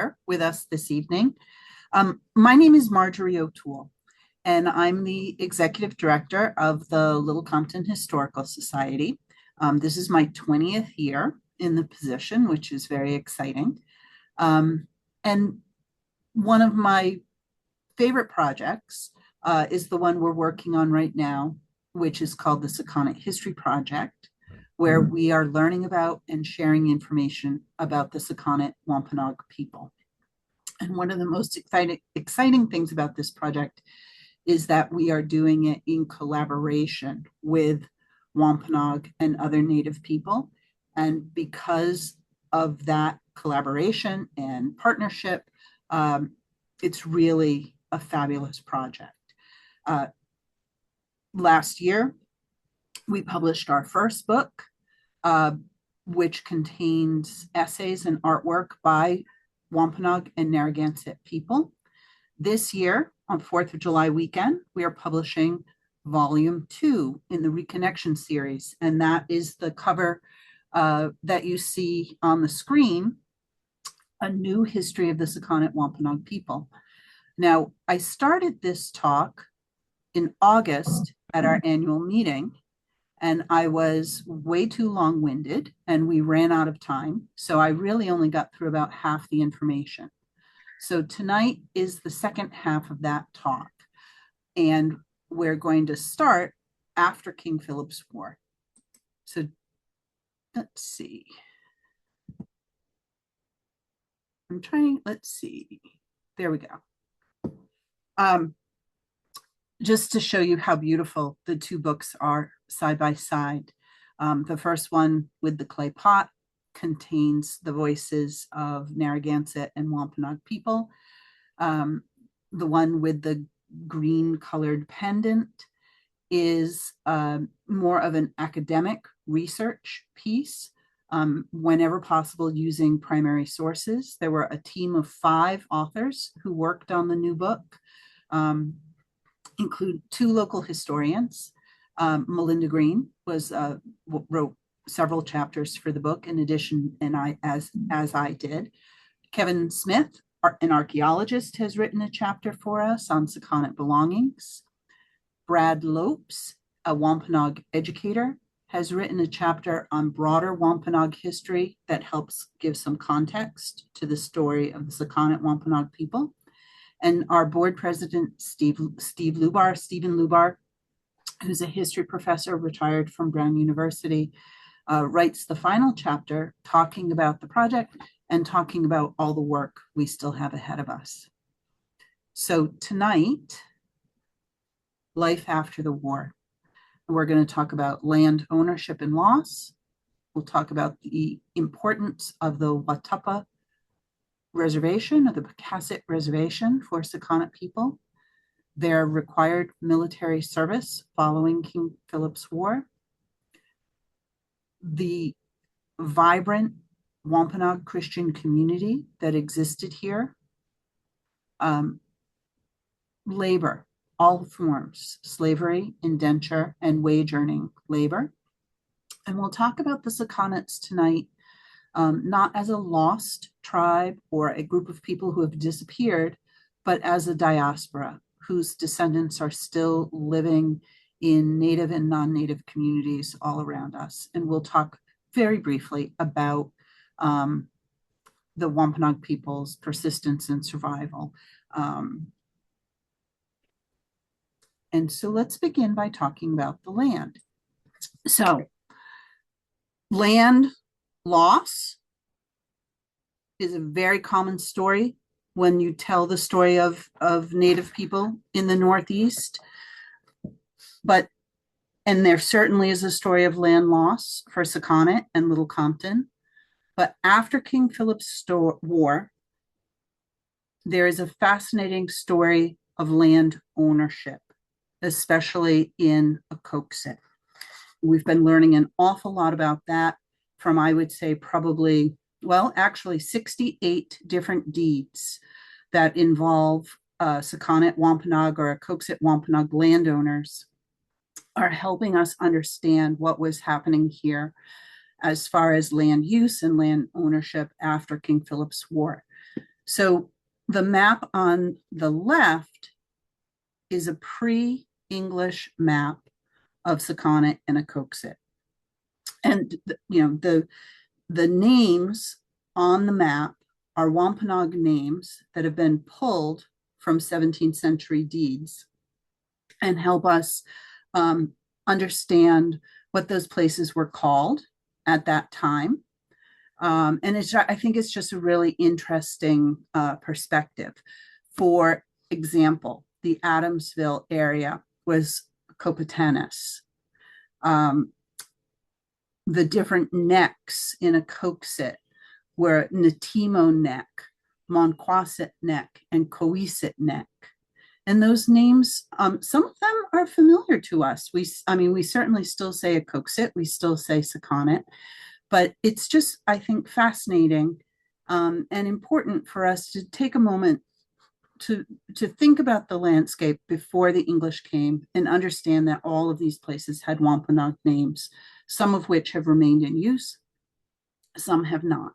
here with us this evening. My name is Marjory O'Toole, and I'm the executive director of the Little Compton Historical Society. This is my 20th year in the position, which is very exciting. And one of my favorite projects is the one we're working on right now, which is called the Sakonnet History Project, where we are learning about and sharing information about the Sakonnet Wampanoag people. And one of the most exciting things about this project is that we are doing it in collaboration with Wampanoag and other Native people. And because of that collaboration and partnership, it's really a fabulous project. Last year, we published our first book, which contains essays and artwork by Wampanoag and Narragansett people. This year, on 4th of July weekend, we are publishing Volume 2 in the Reconnection series, and that is the cover that you see on the screen, A New History of the Sakonnet Wampanoag People. Now, I started this talk in August at our annual meeting, and I was way too long-winded and we ran out of time. So I really only got through about half the information. So tonight is the second half of that talk. And we're going to start after King Philip's War. So let's see. Let's see. There we go. Just to show you how beautiful the two books are side by side. The first one with the clay pot contains the voices of Narragansett and Wampanoag people. The one with the green colored pendant is more of an academic research piece, whenever possible using primary sources. There were a team of 5 authors who worked on the new book, include 2 local historians. Melinda Green wrote several chapters for the book in addition, and as I did. Kevin Smith, an archaeologist, has written a chapter for us on Sakonnet belongings. Brad Lopes, a Wampanoag educator, has written a chapter on broader Wampanoag history that helps give some context to the story of the Sakonnet Wampanoag people. And our board president, Stephen Lubar, who's a history professor retired from Brown University, writes the final chapter talking about the project and talking about all the work we still have ahead of us. So tonight, life after the war. We're going to talk about land ownership and loss. We'll talk about the importance of the Watuppa Reservation, or the Acoaxet Reservation for Sakonnet people, their required military service following King Philip's War, the vibrant Wampanoag Christian community that existed here, labor, all forms, slavery, indenture, and wage earning labor. And we'll talk about the Sakonnets tonight, not as a lost tribe or a group of people who have disappeared, but as a diaspora whose descendants are still living in Native and non-Native communities all around us. And we'll talk very briefly about the Wampanoag people's persistence and survival. And so let's begin by talking about the land. So land loss is a very common story when you tell the story of Native people in the Northeast. And there certainly is a story of land loss for Sakonnet and Little Compton. But after King Philip's War, there is a fascinating story of land ownership, especially in Acoaxet. We've been learning an awful lot about that from, I would say, probably, well, actually 68 different deeds that involve Sakonnet Wampanoag or Acoaxet Wampanoag landowners are helping us understand what was happening here as far as land use and land ownership after King Philip's War. So the map on the left is a pre-English map of Sakonnet and Acoaxet. And the names on the map are Wampanoag names that have been pulled from 17th century deeds and help us understand what those places were called at that time. And I think it's just a really interesting perspective. For example, the Adamsville area was Copatanus. The different necks in Acoaxet were Natimo neck, Monquaset neck, and Coeset neck. And those names, some of them are familiar to us. We certainly still say Acoaxet, we still say Sakonnet, but it's just, I think, fascinating and important for us to take a moment to think about the landscape before the English came and understand that all of these places had Wampanoag names, some of which have remained in use, some have not.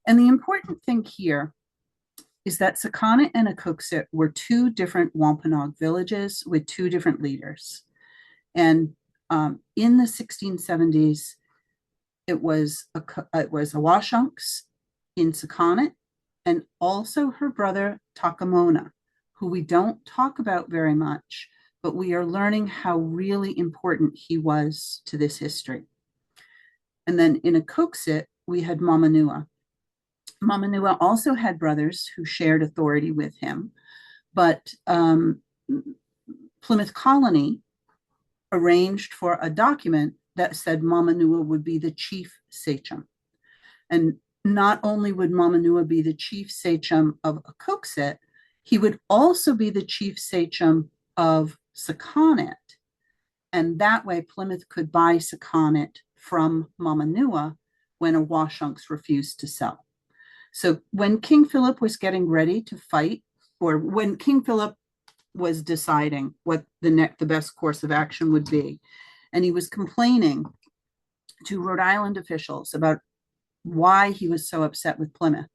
And the important thing here is that Sakonnet and Acoaxet were two different Wampanoag villages with two different leaders. And in the 1670s, it was Awashonks in Sakonnet, and also her brother Takamona, who we don't talk about very much, but we are learning how really important he was to this history. And then in Acoaxet, we had Mamanuah. Mamanuah also had brothers who shared authority with him, but Plymouth Colony arranged for a document that said Mamanuah would be the chief sachem. And not only would Mamanuah be the chief sachem of Acoaxet, he would also be the chief sachem of Sakonnet. And that way Plymouth could buy Sakonnet from Mamanuah when Awashonks refused to sell. So when King Philip was getting ready to fight, or when King Philip was deciding what the best course of action would be, and he was complaining to Rhode Island officials about why he was so upset with Plymouth,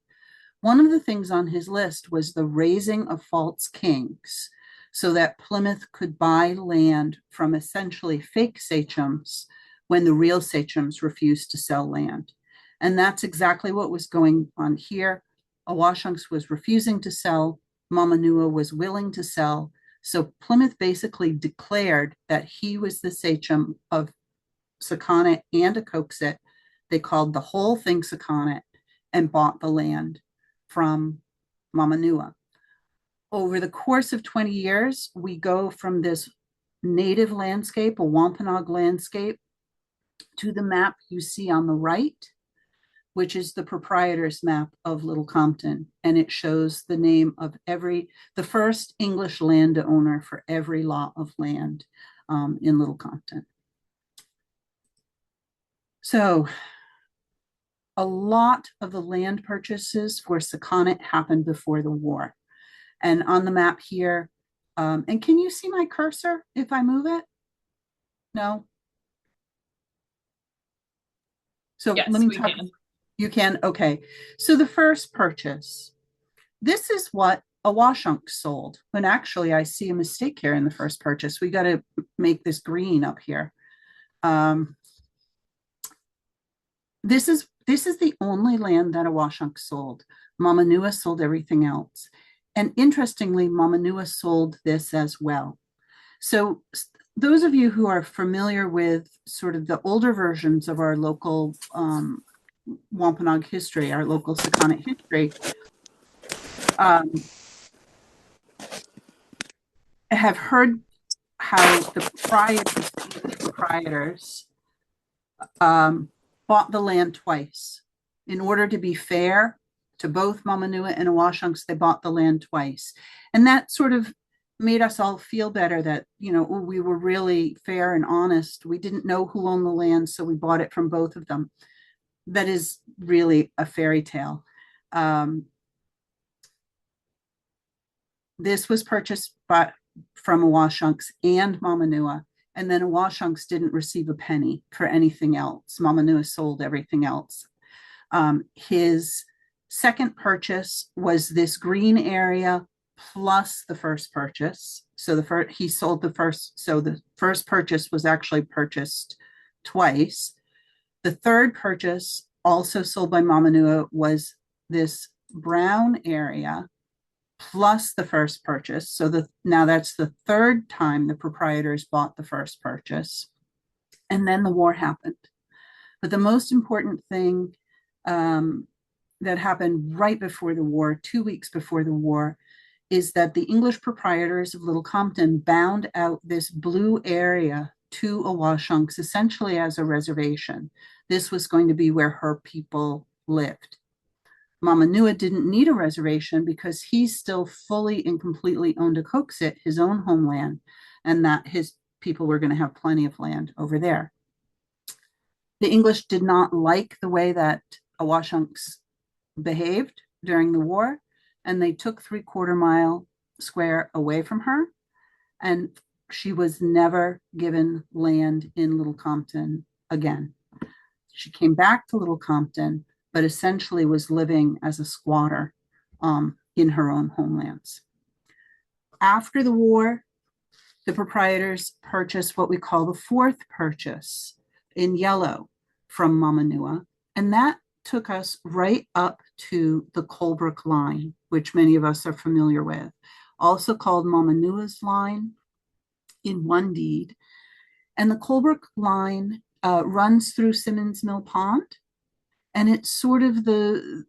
one of the things on his list was the raising of false kings so that Plymouth could buy land from essentially fake sachems when the real sachems refused to sell land. And that's exactly what was going on here. Awashonks was refusing to sell. Mamanuah was willing to sell. So Plymouth basically declared that he was the sachem of Sakonnet and Acoaxet. They called the whole thing Sakonnet and bought the land from Mamanuah. Over the course of 20 years, we go from this native landscape, a Wampanoag landscape, to the map you see on the right, which is the proprietor's map of Little Compton. And it shows the name of the first English landowner for every lot of land in Little Compton. So a lot of the land purchases for Sakonnet happened before the war. And on the map here, and can you see my cursor if I move it? No? So yes, let me talk. You can? Okay. So the first purchase, this is what Awashonks sold. When actually I see a mistake here in the first purchase. We got to make this green up here. This is the only land that Awashonks sold. Mamanuah sold everything else. And interestingly, Mamanuah sold this as well. So those of you who are familiar with sort of the older versions of our local Wampanoag history, our local Sakonnet history, have heard how the proprietors bought the land twice. In order to be fair to both Mamanuah and Awashonks, they bought the land twice. And that sort of made us all feel better that, we were really fair and honest. We didn't know who owned the land, so we bought it from both of them. That is really a fairy tale. This was purchased from Awashonks and Mamanuah, and then Awashonks didn't receive a penny for anything else. Mamanuah sold everything else. His Second purchase was this green area plus the first purchase. So he sold the first, so the first purchase was actually purchased twice. The third purchase, also sold by Mamanuah, was this brown area plus the first purchase. So now that's the third time the proprietors bought the first purchase. And then the war happened. But the most important thing that happened right before the war, 2 weeks before the war, is that the English proprietors of Little Compton bound out this blue area to Awashonks essentially as a reservation. This was going to be where her people lived. Mamanuah didn't need a reservation because he still fully and completely owned Acoaxet, his own homeland, and that his people were going to have plenty of land over there. The English did not like the way that Awashonks behaved during the war, and they took 3/4 mile square away from her, and she was never given land in Little Compton again. She came back to Little Compton, but essentially was living as a squatter in her own homelands. After the war, the proprietors purchased what we call the fourth purchase in yellow from Mamanuah, and that took us right up to the Colebrook line, which many of us are familiar with, also called Mamanuah's line in one deed. And the Colebrook line runs through Simmons Mill Pond, and it's sort of the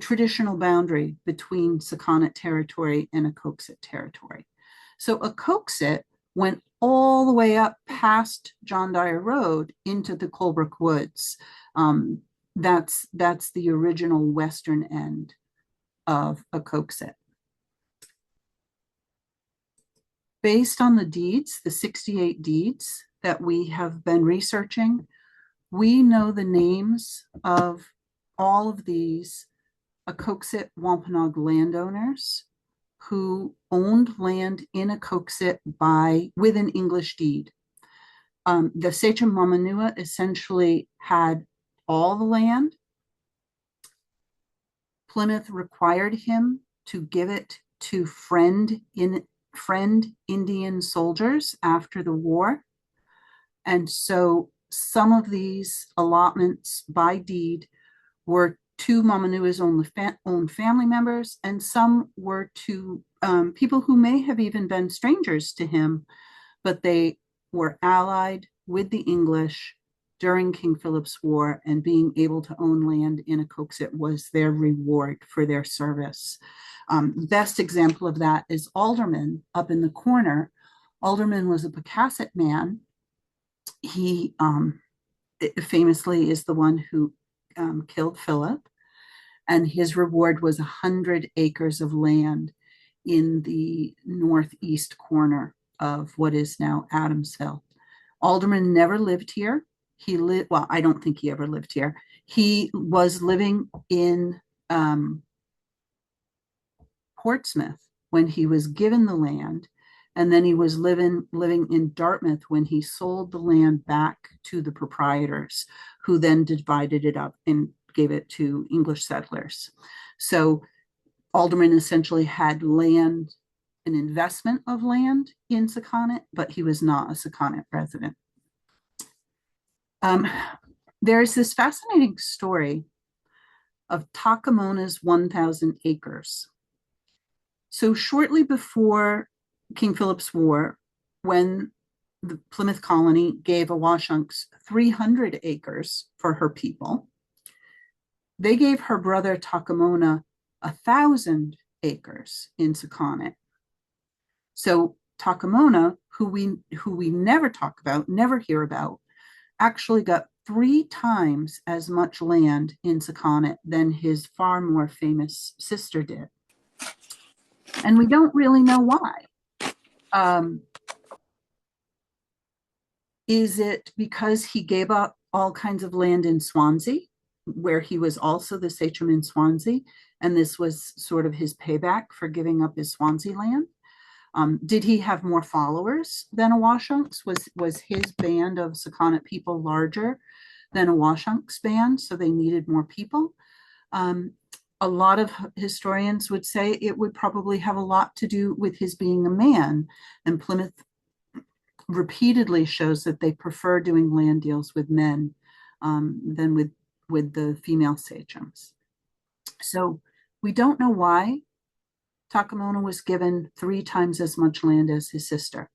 traditional boundary between Sakonnet territory and Acoaxet territory. So Acoaxet went all the way up past John Dyer Road into the Colebrook Woods. That's the original western end of Acoaxet. Based on the deeds, the 68 deeds that we have been researching, we know the names of all of these Acoaxet Wampanoag landowners who owned land in Acoaxet with an English deed. The sachem Mamanuah essentially had all the land. Plymouth required him to give it to friend Indian soldiers after the war. And so some of these allotments by deed were to Mamanuah's own family members, and some were to people who may have even been strangers to him, but they were allied with the English during King Philip's War, and being able to own land in Acoaxet was their reward for their service. The best example of that is Alderman up in the corner. Alderman was a Acoaxet man. He famously is the one who killed Philip, and his reward was 100 acres of land in the northeast corner of what is now Adamsville. Alderman never lived here. Well, I don't think he ever lived here. He was living in Portsmouth when he was given the land, and then he was living in Dartmouth when he sold the land back to the proprietors, who then divided it up and gave it to English settlers. So Alderman essentially had land, an investment of land in Sakonnet, but he was not a Sakonnet resident. There's this fascinating story of Takamona's 1,000 acres. So shortly before King Philip's War, when the Plymouth colony gave Awashonks 300 acres for her people, they gave her brother Takamona 1,000 acres in Sakonnet. So Takamona, who we never talk about, never hear about, actually got 3 times as much land in Sakonnet than his far more famous sister did. And we don't really know why. Is it because he gave up all kinds of land in Swansea, where he was also the sachem in Swansea, and this was sort of his payback for giving up his Swansea land? Did he have more followers than Awashonks? Was his band of Sakonnet people larger than Awashonks' band, so they needed more people? A lot of historians would say it would probably have a lot to do with his being a man, and Plymouth repeatedly shows that they prefer doing land deals with men than with the female sachems. So we don't know why Takamona was given 3 times as much land as his sister.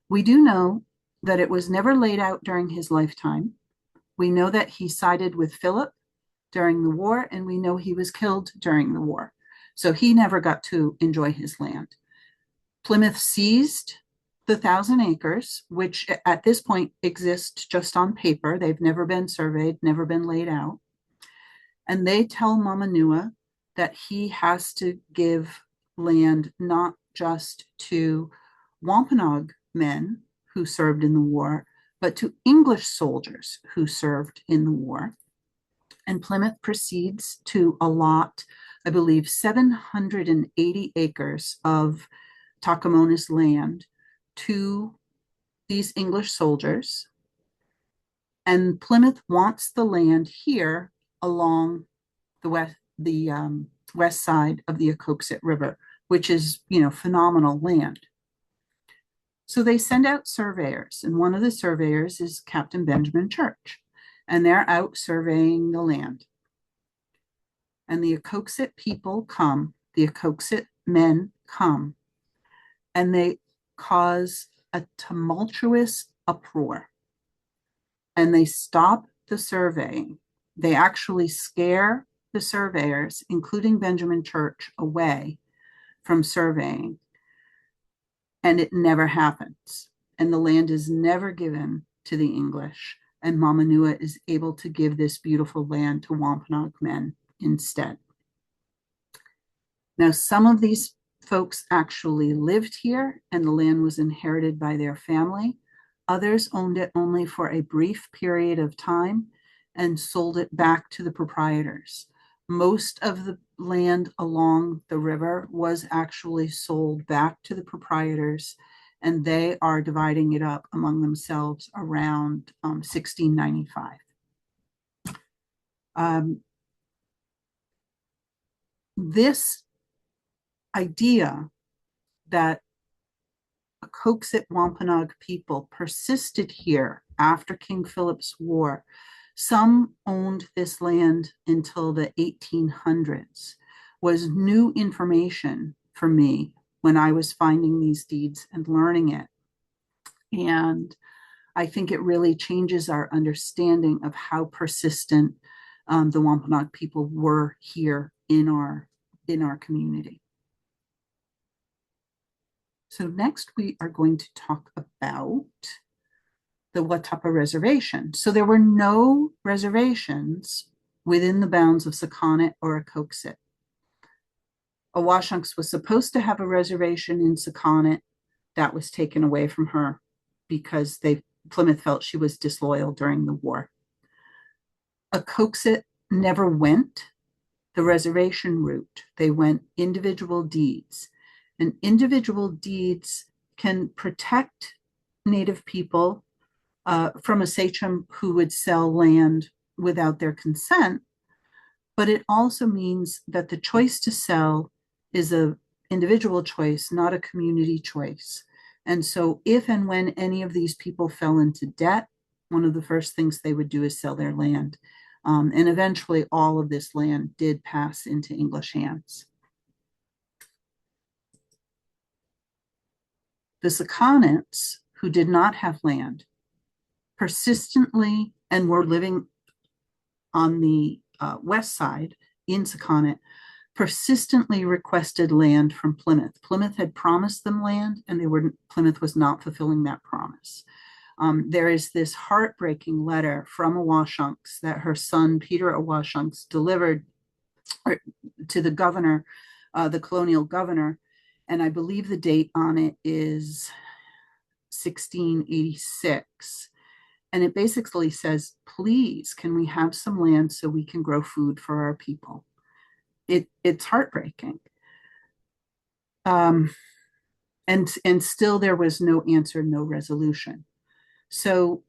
We do know that it was never laid out during his lifetime. We know that he sided with Philip during the war, and we know he was killed during the war. So he never got to enjoy his land. Plymouth seized the 1,000 acres, which at this point exist just on paper. They've never been surveyed, never been laid out. And they tell Mamanuah that he has to give land not just to Wampanoag men who served in the war, but to English soldiers who served in the war. And Plymouth proceeds to allot, I believe, 780 acres of Takamona's land to these English soldiers. And Plymouth wants the land here along the west side of the Acoaxet River, which is, phenomenal land. So they send out surveyors, and one of the surveyors is Captain Benjamin Church, and they're out surveying the land. And the Acoaxet people come, the Acoaxet men come, and they cause a tumultuous uproar. And they stop the surveying. They actually scare the surveyors, including Benjamin Church, away from surveying. And it never happens. And the land is never given to the English. And Mamanuah is able to give this beautiful land to Wampanoag men instead. Now, some of these folks actually lived here, and the land was inherited by their family. Others owned it only for a brief period of time and sold it back to the proprietors. Most of the land along the river was actually sold back to the proprietors, and they are dividing it up among themselves around 1695. This idea that Acoaxet Wampanoag people persisted here after King Philip's War. Some owned this land until the 1800s, was new information for me when I was finding these deeds and learning it. And I think it really changes our understanding of how persistent the Wampanoag people were here in our community. So next we are going to talk about the Watapa Reservation. So there were no reservations within the bounds of Sakonnet or Acoaxet. Awashonks was supposed to have a reservation in Sakonnet. That was taken away from her because Plymouth felt she was disloyal during the war. Acoaxet never went the reservation route. They went individual deeds. And individual deeds can protect Native people from a sachem who would sell land without their consent, but it also means that the choice to sell is an individual choice, not a community choice. And so if and when any of these people fell into debt, one of the first things they would do is sell their land. And eventually all of this land did pass into English hands. The Sakonnets, who did not have land, persistently, and were living on the west side in Sakonnet, persistently requested land from Plymouth. Plymouth had promised them land, and Plymouth was not fulfilling that promise. There is this heartbreaking letter from Awashonks that her son, Peter Awashonks, delivered to the governor, the colonial governor, and I believe the date on it is 1686. And it basically says, please, can we have some land so we can grow food for our people? It's heartbreaking. And still there was no answer, no resolution. So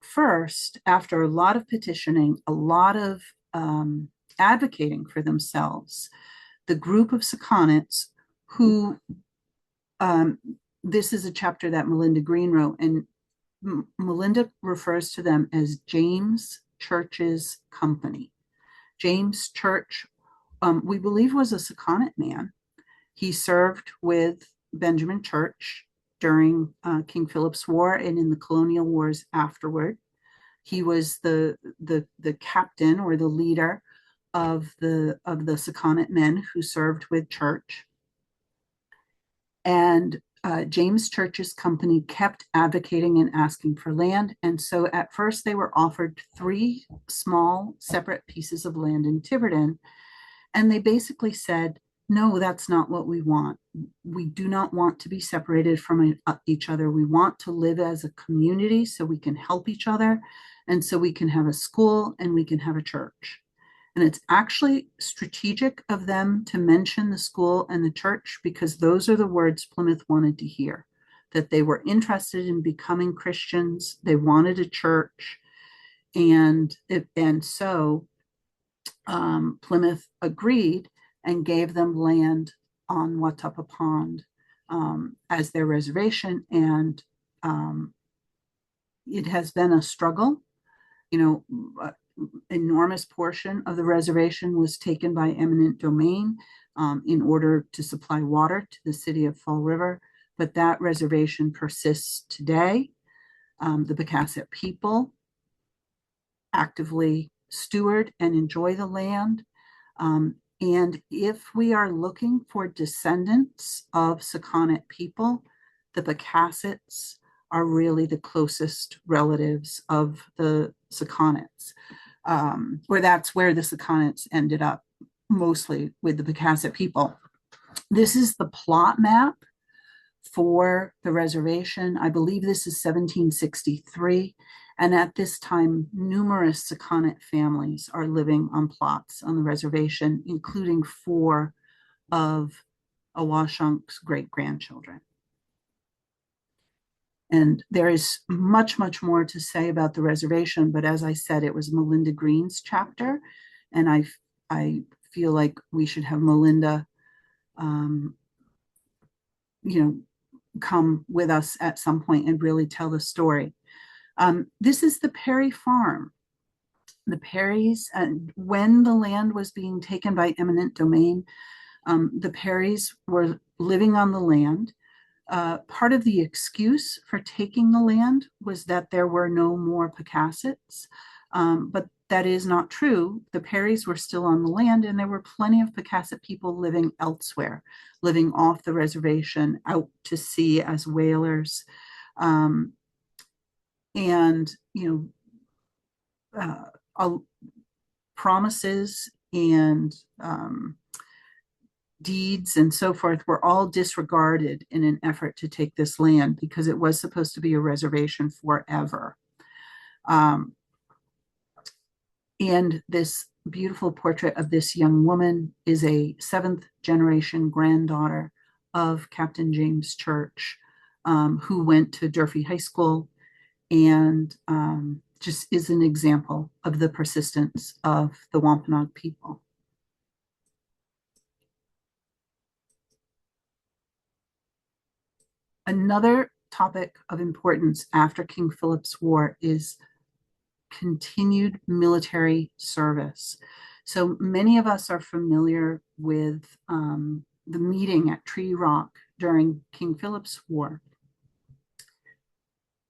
first, after a lot of petitioning, a lot of advocating for themselves. The group of Sakonnets who, this is a chapter that Melinda Green wrote, and Melinda refers to them as James Church's company. James Church, we believe, was a Sakonnet man. He served with Benjamin Church during King Philip's War and in the colonial wars afterward. He was the captain or the leader of the Sakonnet men who served with Church. And James Church's company kept advocating and asking for land. And so at first they were offered 3 small separate pieces of land in Tiverton. And they basically said, no, that's not what we want. We do not want to be separated from each other. We want to live as a community so we can help each other. And so we can have a school and we can have a church. And it's actually strategic of them to mention the school and the church because those are the words Plymouth wanted to hear, that they were interested in becoming Christians. They wanted a church. And so Plymouth agreed and gave them land on Watuppa Pond as their reservation. And it has been a struggle. Enormous portion of the reservation was taken by eminent domain in order to supply water to the city of Fall River, but that reservation persists today. The Acoaxet people actively steward and enjoy the land. And if we are looking for descendants of Sakonnet people, the Acoaxets are really the closest relatives of the Sakonnets. Or that's where the Sakonnets ended up, mostly with the Acoaxet people. This is the plot map for the reservation. I believe this is 1763. And at this time, numerous Sakonnet families are living on plots on the reservation, including 4 of Awashonks' great-grandchildren. And there is much, much more to say about the reservation, but as I said, it was Melinda Green's chapter, and I feel like we should have Melinda, come with us at some point and really tell the story. This is the Perry farm. The Perrys, when the land was being taken by eminent domain, the Perrys were living on the land. Part of the excuse for taking the land was that there were no more Acoaxets, but that is not true. The Perrys were still on the land, and there were plenty of Acoaxet people living elsewhere, living off the reservation, out to sea as whalers. Promises and deeds and so forth were all disregarded in an effort to take this land because it was supposed to be a reservation forever. And this beautiful portrait of this young woman is a 7th generation granddaughter of Captain James Church, who went to Durfee High School and just is an example of the persistence of the Wampanoag people. Another topic of importance after King Philip's War is continued military service. So many of us are familiar with the meeting at Tree Rock during King Philip's War.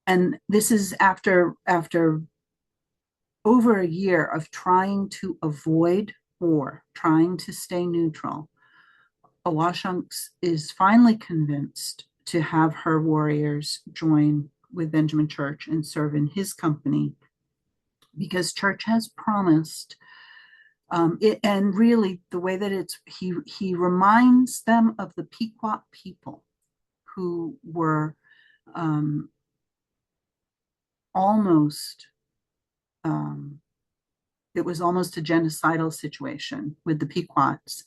And this is after over a year of trying to avoid war, trying to stay neutral. Awashonks is finally convinced to have her warriors join with Benjamin Church and serve in his company because Church has promised it. And really the way that he reminds them of the Pequot people who were it was almost a genocidal situation with the Pequots,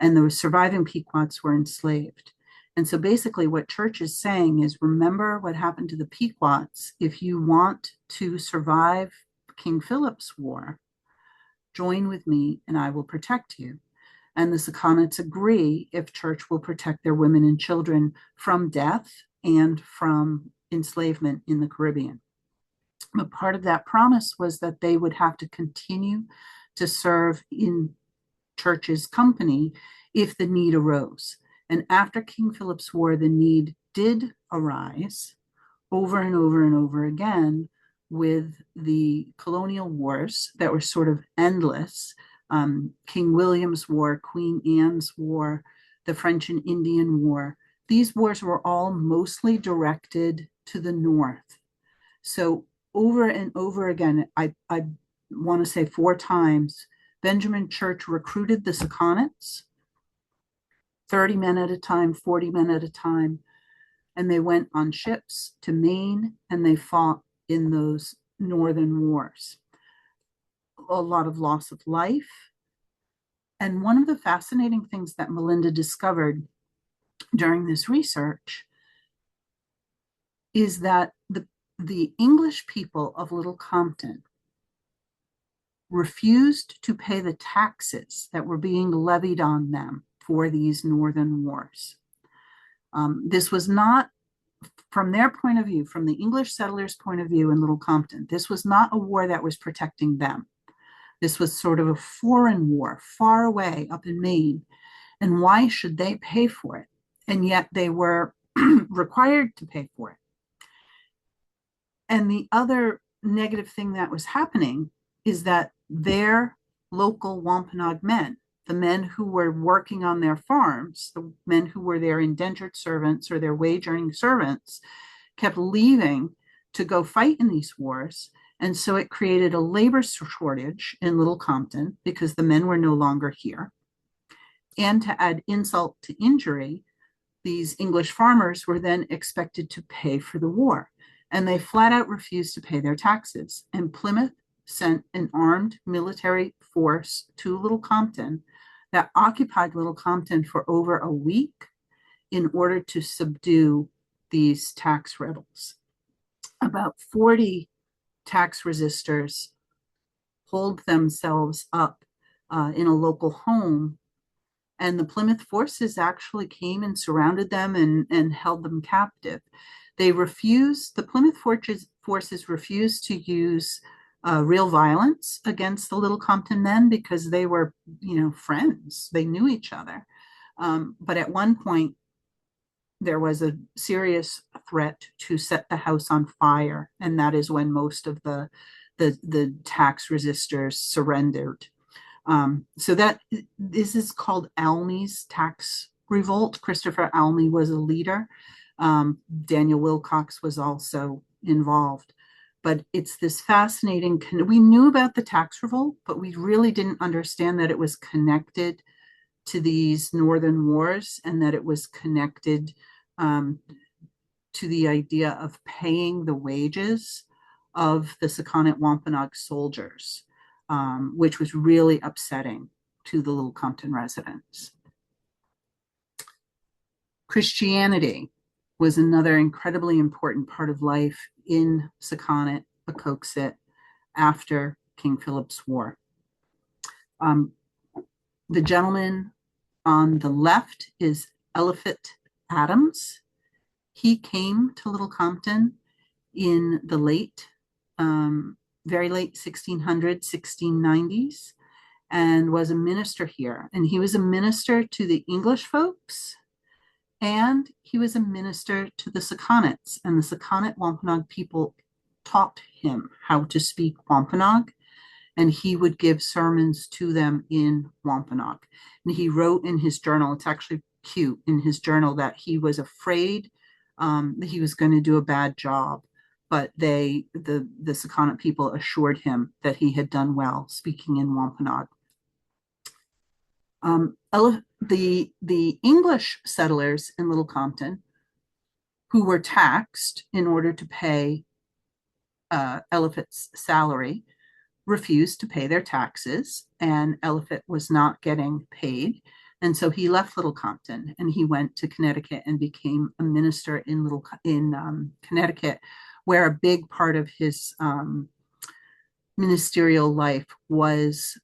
and the surviving Pequots were enslaved. And so basically what Church is saying is, remember what happened to the Pequots. If you want to survive King Philip's War, Join with me and I will protect you. And the Sakonnets agree if church will protect their women and children from death and from enslavement in the Caribbean. But part of that promise was that they would have to continue to serve in church's company if the need arose. And after King Philip's War, the need did arise over and over and over again with the colonial wars that were sort of endless. King William's War, Queen Anne's War, the French and Indian War. These wars were all mostly directed to the north. So over and over again, I want to say 4 times, Benjamin Church recruited the Sakonnets, 30 men at a time, 40 men at a time, and they went on ships to Maine and they fought in those northern wars. A lot of loss of life. And one of the fascinating things that Melinda discovered during this research is that the English people of Little Compton refused to pay the taxes that were being levied on them for these northern wars. This was not, from their point of view, from the English settlers' point of view in Little Compton, this was not a war that was protecting them. This was sort of a foreign war, far away up in Maine. And why should they pay for it? And yet they were required to pay for it. And the other negative thing that was happening is that their local Wampanoag men, the men who were working on their farms, the men who were their indentured servants or their wage-earning servants, kept leaving to go fight in these wars. And so it created a labor shortage in Little Compton because the men were no longer here. And to add insult to injury, these English farmers were then expected to pay for the war. And they flat out refused to pay their taxes. And Plymouth sent an armed military force to Little Compton that occupied Little Compton for over a week in order to subdue these tax rebels. About 40 tax resistors holed themselves up in a local home, and the Plymouth forces actually came and surrounded them and held them captive. The Plymouth forces refused to use real violence against the Little Compton men because they were, friends. They knew each other. But at one point, there was a serious threat to set the house on fire, and that is when most of the tax resistors surrendered. So this is called Almy's tax revolt. Christopher Almy was a leader. Daniel Wilcox was also involved. But it's this fascinating, we knew about the tax revolt, but we really didn't understand that it was connected to these northern wars and that it was connected to the idea of paying the wages of the Sakonnet Wampanoag soldiers, which was really upsetting to the Little Compton residents. Christianity was another incredibly important part of life in Sakonnet, Acoaxet, after King Philip's War. The gentleman on the left is Eliphas Adams. He came to Little Compton in the very late 1600s, 1690s, and was a minister here. And he was a minister to the English folks, and he was a minister to the Sakonnets. And the Sakonnet Wampanoag people taught him how to speak Wampanoag, and he would give sermons to them in Wampanoag. And he wrote in his journal, it's actually cute, in his journal, that he was afraid that he was going to do a bad job, but the Sakonnet people assured him that he had done well speaking in Wampanoag. The English settlers in Little Compton, who were taxed in order to pay Eliphas' salary, refused to pay their taxes, and Eliphas was not getting paid. And so he left Little Compton and he went to Connecticut and became a minister in Connecticut, where a big part of his ministerial life was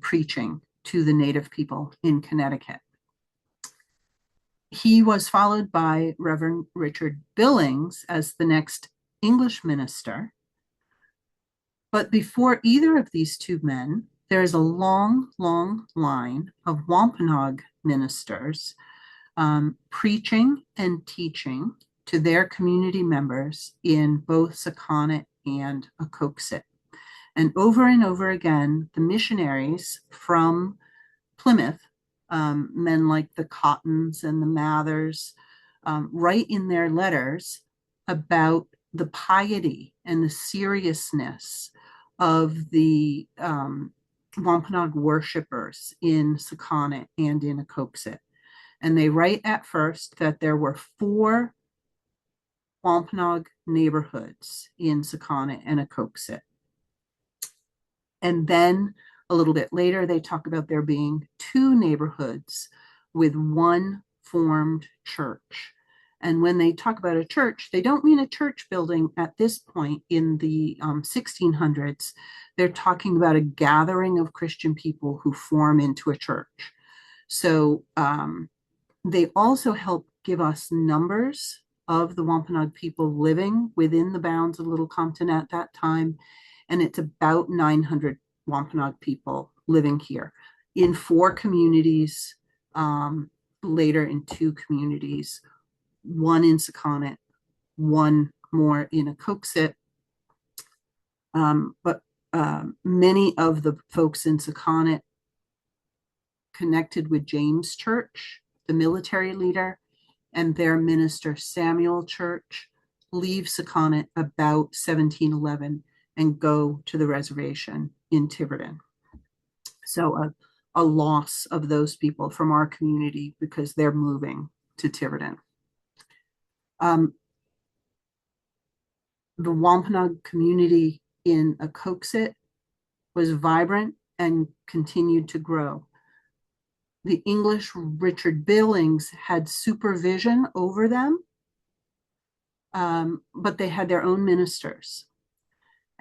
preaching to the native people in Connecticut. He was followed by Reverend Richard Billings as the next English minister. But before either of these two men, there is a long, long line of Wampanoag ministers preaching and teaching to their community members in both Sakonnet and Acoaxet. And over again, the missionaries from Plymouth, men like the Cottons and the Mathers, write in their letters about the piety and the seriousness of the Wampanoag worshippers in Sakonnet and in Acoaxet. And they write at first that there were 4 Wampanoag neighborhoods in Sakonnet and Acoaxet. And then a little bit later, they talk about there being 2 neighborhoods with 1 formed church. And when they talk about a church, they don't mean a church building at this point in the 1600s. They're talking about a gathering of Christian people who form into a church. So they also help give us numbers of the Wampanoag people living within the bounds of Little Compton at that time. And it's about 900 Wampanoag people living here in 4 communities, later in 2 communities, 1 in Sakonnet, 1 more in Acoaxet. But many of the folks in Sakonnet connected with James Church, the military leader, and their minister Samuel Church leave Sakonnet about 1711 and go to the reservation in Tiverton. So a loss of those people from our community because they're moving to Tiverton. The Wampanoag community in Acoaxet was vibrant and continued to grow. The English Richard Billings had supervision over them, but they had their own ministers.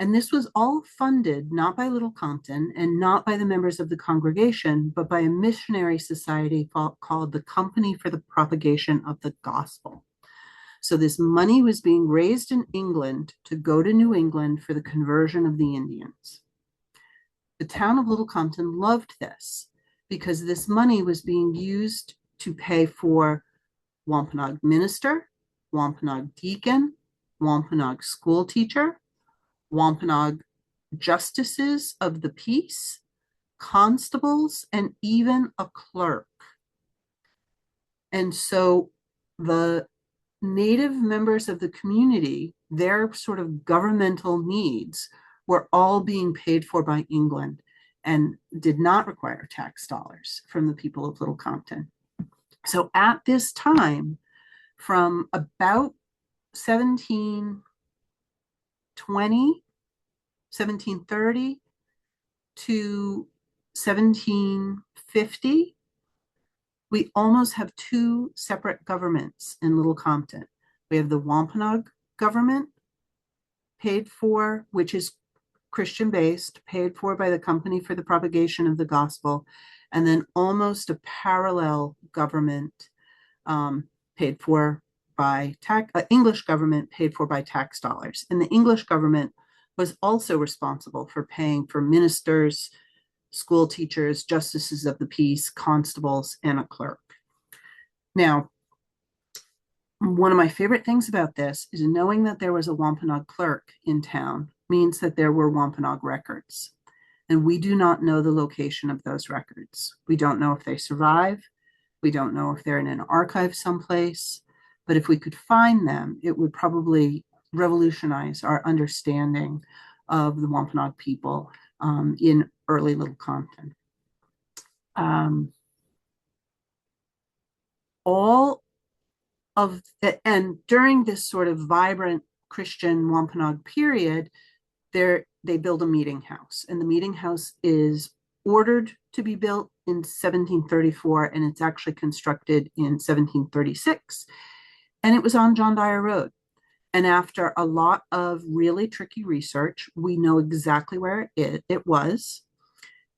And this was all funded not by Little Compton and not by the members of the congregation, but by a missionary society called the Company for the Propagation of the Gospel. So this money was being raised in England to go to New England for the conversion of the Indians. The town of Little Compton loved this because this money was being used to pay for Wampanoag minister, Wampanoag deacon, Wampanoag school teacher, Wampanoag justices of the peace, constables, and even a clerk. And so the native members of the community, their sort of governmental needs were all being paid for by England and did not require tax dollars from the people of Little Compton. So at this time, from about 1730 to 1750, we almost have 2 separate governments in Little Compton. We have the Wampanoag government, paid for, which is Christian-based, paid for by the Company for the Propagation of the Gospel, and then almost a parallel government paid for by English government paid for by tax dollars. And the English government was also responsible for paying for ministers, school teachers, justices of the peace, constables, and a clerk. Now, one of my favorite things about this is knowing that there was a Wampanoag clerk in town means that there were Wampanoag records. And we do not know the location of those records. We don't know if they survive. We don't know if they're in an archive someplace. But if we could find them, it would probably revolutionize our understanding of the Wampanoag people in early Little Compton. And during this sort of vibrant Christian Wampanoag period, they build a meeting house, and the meeting house is ordered to be built in 1734, and it's actually constructed in 1736, and it was on John Dyer Road. And after a lot of really tricky research, we know exactly where it was.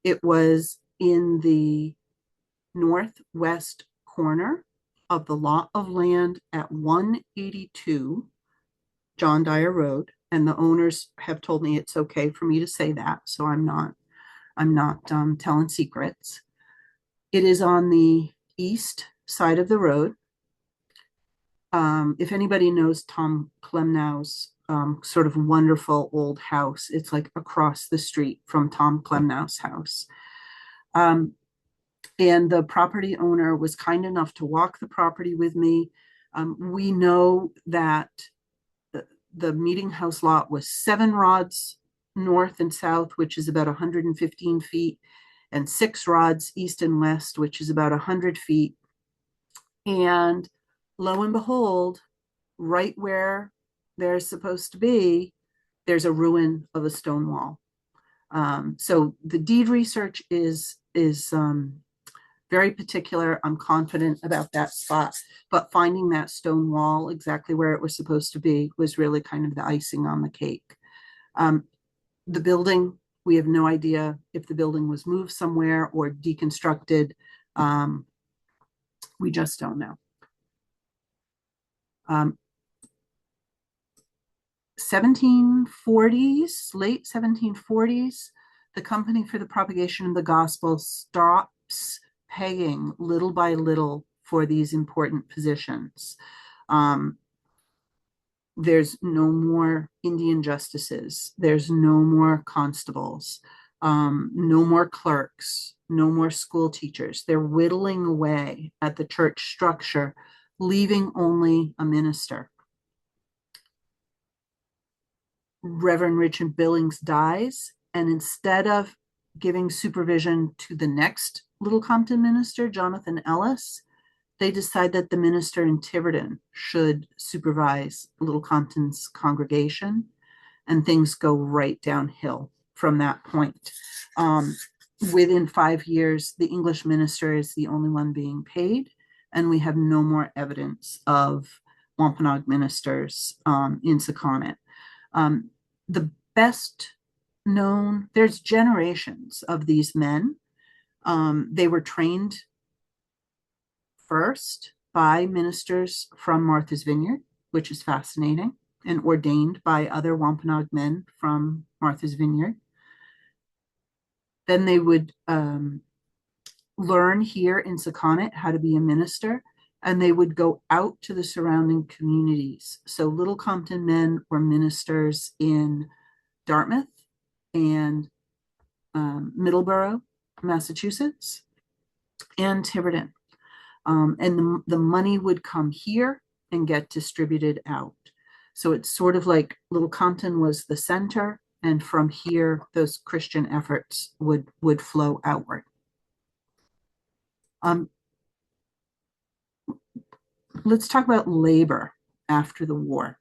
It was in the northwest corner of the lot of land at 182 John Dyer Road, and the owners have told me it's okay for me to say that, so I'm not telling secrets. It is on the east side of the road. If anybody knows Tom Clemnau's sort of wonderful old house, it's like across the street from Tom Clemnau's house. And the property owner was kind enough to walk the property with me. We know that the meeting house lot was 7 rods north and south, which is about 115 feet, and 6 rods east and west, which is about 100 feet. And lo and behold, right where they're supposed to be, there's a ruin of a stone wall. So the deed research is very particular. I'm confident about that spot, but finding that stone wall exactly where it was supposed to be was really kind of the icing on the cake. The building, we have no idea if the building was moved somewhere or deconstructed. We just don't know. 1740s, late 1740s, the Company for the Propagation of the Gospel stops paying little by little for these important positions. There's no more Indian justices. There's no more constables, no more clerks, no more school teachers. They're whittling away at the church structure, leaving only a minister. Reverend Richard Billings dies, and instead of giving supervision to the next Little Compton minister, Jonathan Ellis, they decide that the minister in Tiverton should supervise Little Compton's congregation, and things go right downhill from that point. Within 5 years, the English minister is the only one being paid, and we have no more evidence of Wampanoag ministers in Sakonnet. The best known, there's generations of these men. They were trained first by ministers from Martha's Vineyard, which is fascinating, and ordained by other Wampanoag men from Martha's Vineyard. Then they would learn here in Sakonnet how to be a minister, and they would go out to the surrounding communities. So Little Compton men were ministers in Dartmouth and Middleborough, Massachusetts, and Tiverton. And the money would come here and get distributed out. So it's sort of like Little Compton was the center, and from here, those Christian efforts would flow outward. Let's talk about labor after the war.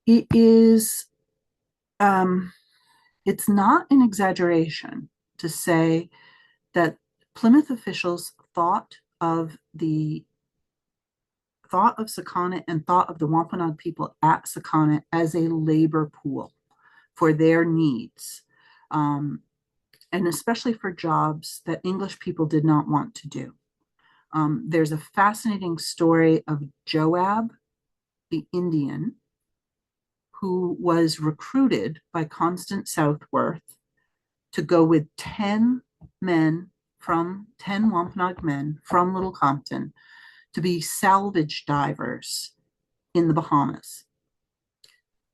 It is, it's not an exaggeration to say that Plymouth officials thought of Sakonnet and thought of the Wampanoag people at Sakonnet as a labor pool for their needs, and especially for jobs that English people did not want to do. There's a fascinating story of Joab, the Indian, who was recruited by Constant Southworth to go with 10 Wampanoag men from Little Compton to be salvage divers in the Bahamas.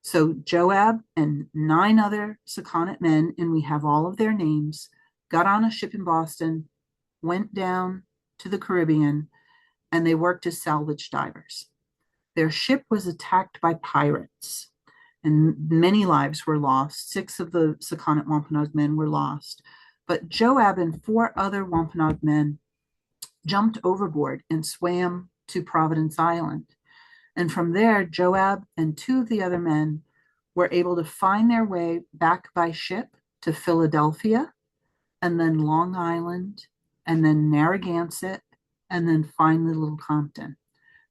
So Joab and 9 other Sakonnet men, and we have all of their names, got on a ship in Boston, went down to the Caribbean, and they worked as salvage divers. Their ship was attacked by pirates, and many lives were lost. 6 of the Sakonnet Wampanoag men were lost. But Joab and 4 other Wampanoag men jumped overboard and swam to Providence Island. And from there, Joab and 2 of the other men were able to find their way back by ship to Philadelphia, and then Long Island, and then Narragansett, and then finally Little Compton.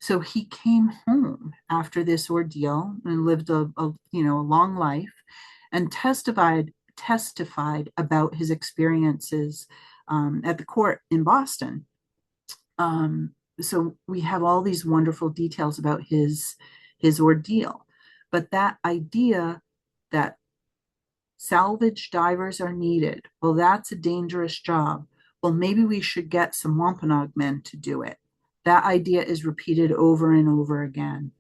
So he came home after this ordeal and lived a long life, and testified testified about his experiences at the court in Boston. So we have all these wonderful details about his ordeal. But that idea that salvage divers are needed, well, that's a dangerous job. Well, maybe we should get some Wampanoag men to do it. That idea is repeated over and over again.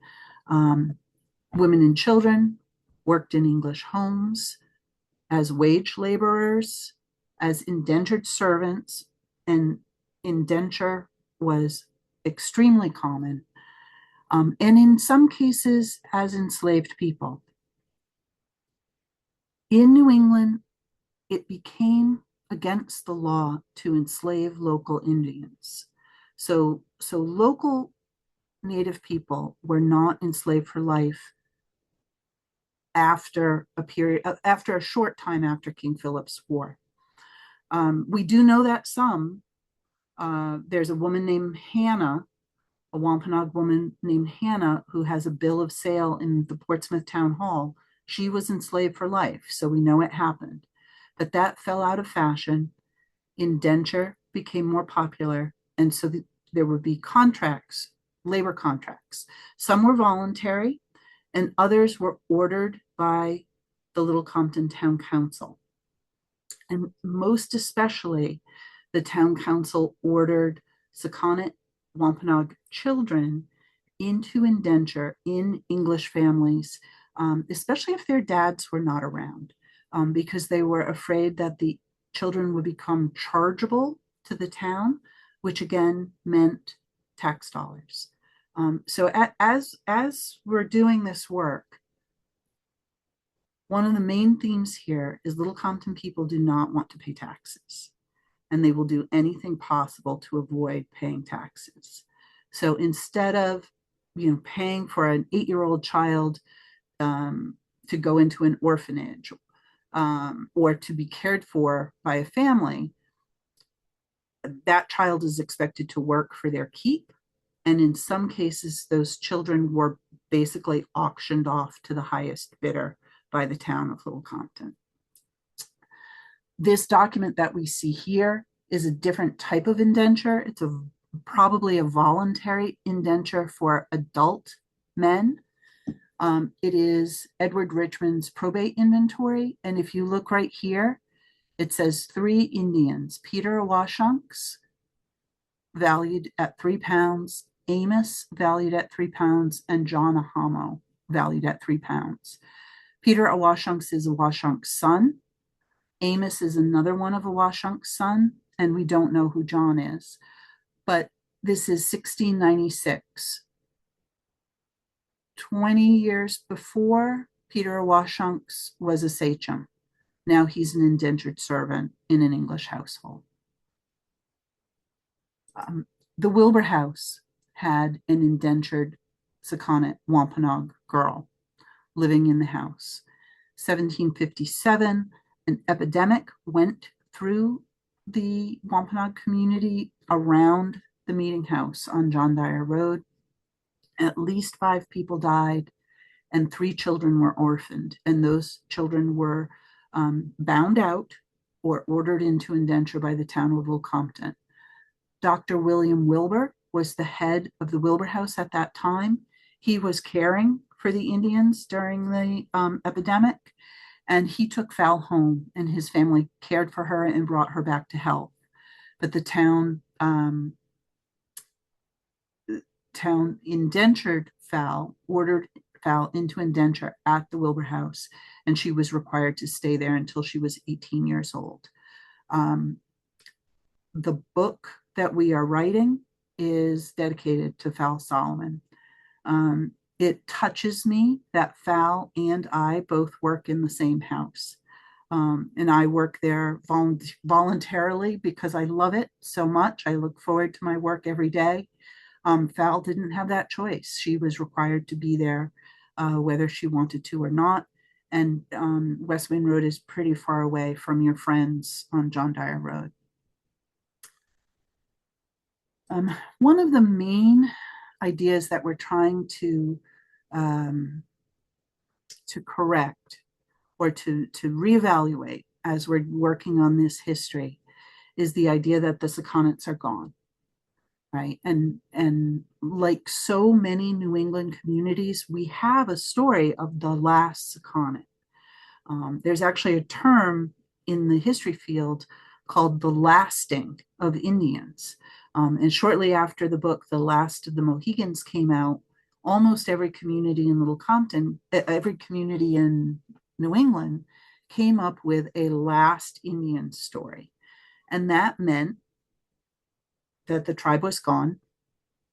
Women and children worked in English homes as wage laborers, as indentured servants, and indenture was extremely common, and in some cases as enslaved people. In New England, it became against the law to enslave local Indians. So local Native people were not enslaved for life after a short time after King Philip's War. We do know that some. There's a woman named Hannah, a Wampanoag woman named Hannah, who has a bill of sale in the Portsmouth Town Hall. She was enslaved for life, so we know it happened. But that fell out of fashion. Indenture became more popular, and so there would be contracts, labor contracts. Some were voluntary, and others were ordered by the Little Compton Town Council. And most especially, the town council ordered Sakonnet Wampanoag children into indenture in English families, especially if their dads were not around, because they were afraid that the children would become chargeable to the town, which again meant tax dollars. So as we're doing this work, one of the main themes here is Little Compton people do not want to pay taxes, and they will do anything possible to avoid paying taxes. So instead of, paying for an 8-year-old child to go into an orphanage or to be cared for by a family, that child is expected to work for their keep. And in some cases, those children were basically auctioned off to the highest bidder by the town of Little Compton. This document that we see here is a different type of indenture. It's probably a voluntary indenture for adult men. It is Edward Richmond's probate inventory. And if you look right here, it says 3 Indians: Peter Awashonks, valued at £3, Amos, valued at £3, and John Ahamo, valued at £3. Peter Awashonks is Awashonk's son. Amos is another one of Awashonk's son, and we don't know who John is. But this is 1696. 20 years before, Peter Awashonks was a sachem. Now he's an indentured servant in an English household. The Wilbur House had an indentured Sakonnet Wampanoag girl living in the house. 1757, an epidemic went through the Wampanoag community around the meeting house on John Dyer Road. At least 5 people died and 3 children were orphaned. And those children were bound out or ordered into indenture by the town of Little Compton. Dr. William Wilbur was the head of the Wilbur House at that time. He was caring for the Indians during the epidemic, and he took Val home, and his family cared for her and brought her back to health. But the town indentured Val, ordered Val into indenture at the Wilbur House, and she was required to stay there until she was 18 years old. The book that we are writing is dedicated to Val Solomon. It touches me that Val and I both work in the same house. And I work there voluntarily because I love it so much. I look forward to my work every day. Val didn't have that choice. She was required to be there whether she wanted to or not. And West Wind Road is pretty far away from your friends on John Dyer Road. One of the main ideas that we're trying to correct or to reevaluate as we're working on this history is the idea that the Sakonnets are gone, right? And like so many New England communities, we have a story of the last Sakonnet. There's actually a term in the history field called the lasting of Indians. And shortly after the book, The Last of the Mohegans came out, almost every community in Little Compton, every community in New England came up with a last Indian story. And that meant that the tribe was gone.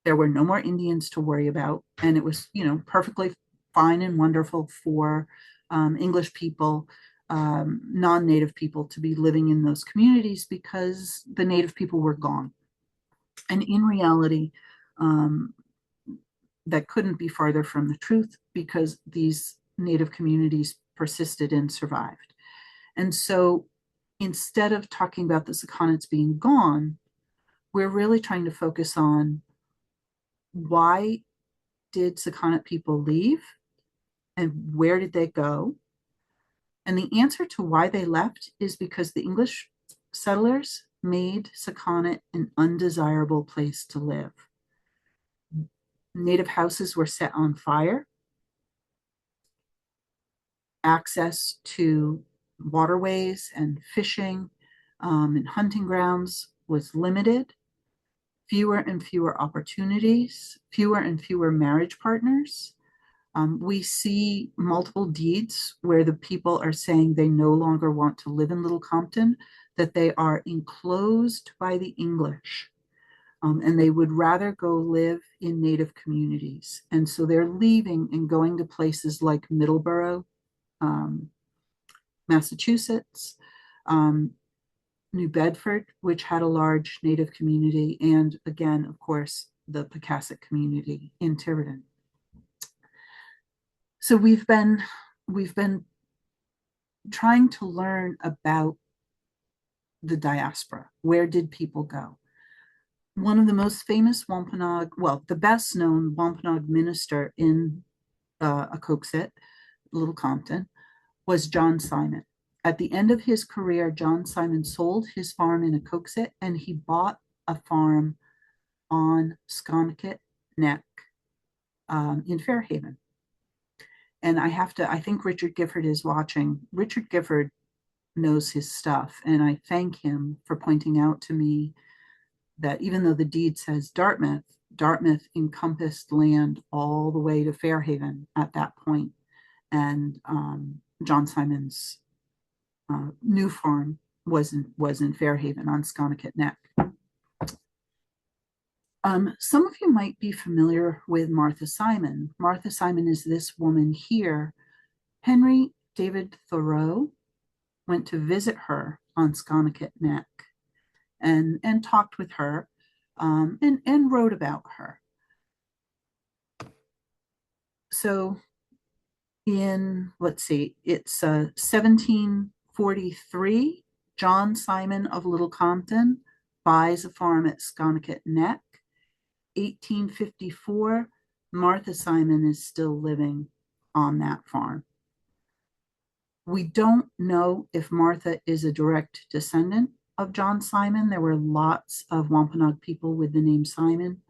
There were no more Indians to worry about. And it was, perfectly fine and wonderful for English people, non-native people to be living in those communities because the native people were gone. And in reality, that couldn't be farther from the truth because these native communities persisted and survived. And so instead of talking about the Sakonnets being gone, we're really trying to focus on why did Sakonnet people leave and where did they go? And the answer to why they left is because the English settlers made Sakonnet an undesirable place to live. Native houses were set on fire. Access to waterways and fishing and hunting grounds was limited. Fewer and fewer opportunities, fewer and fewer marriage partners. We see multiple deeds where the people are saying they no longer want to live in Little Compton, that they are enclosed by the English, and they would rather go live in native communities. And so they're leaving and going to places like Middleborough, Massachusetts, New Bedford, which had a large native community, and again, of course, the Acoaxet community in Tiverton. So we've been trying to learn about the diaspora. Where did people go? One of the most famous Wampanoag, well, the best known Wampanoag minister in Acoaxet, Little Compton, was John Simon. At the end of his career, John Simon sold his farm in Acoaxet and he bought a farm on Sakonnets Neck in Fairhaven. And I think Richard Gifford is watching. Richard Gifford knows his stuff, and I thank him for pointing out to me that even though the deed says Dartmouth, Dartmouth encompassed land all the way to Fairhaven at that point. And John Simon's new farm was in Fairhaven on Sakonnets Neck. Some of you might be familiar with Martha Simon. Martha Simon is this woman here. Henry David Thoreau went to visit her on Sakonnets Neck and talked with her and wrote about her. So in, let's see, it's 1743, John Simon of Little Compton buys a farm at Sakonnets Neck. 1854, Martha Simon is still living on that farm. We don't know if Martha is a direct descendant of John Simon. There were lots of Wampanoag people with the name Simon,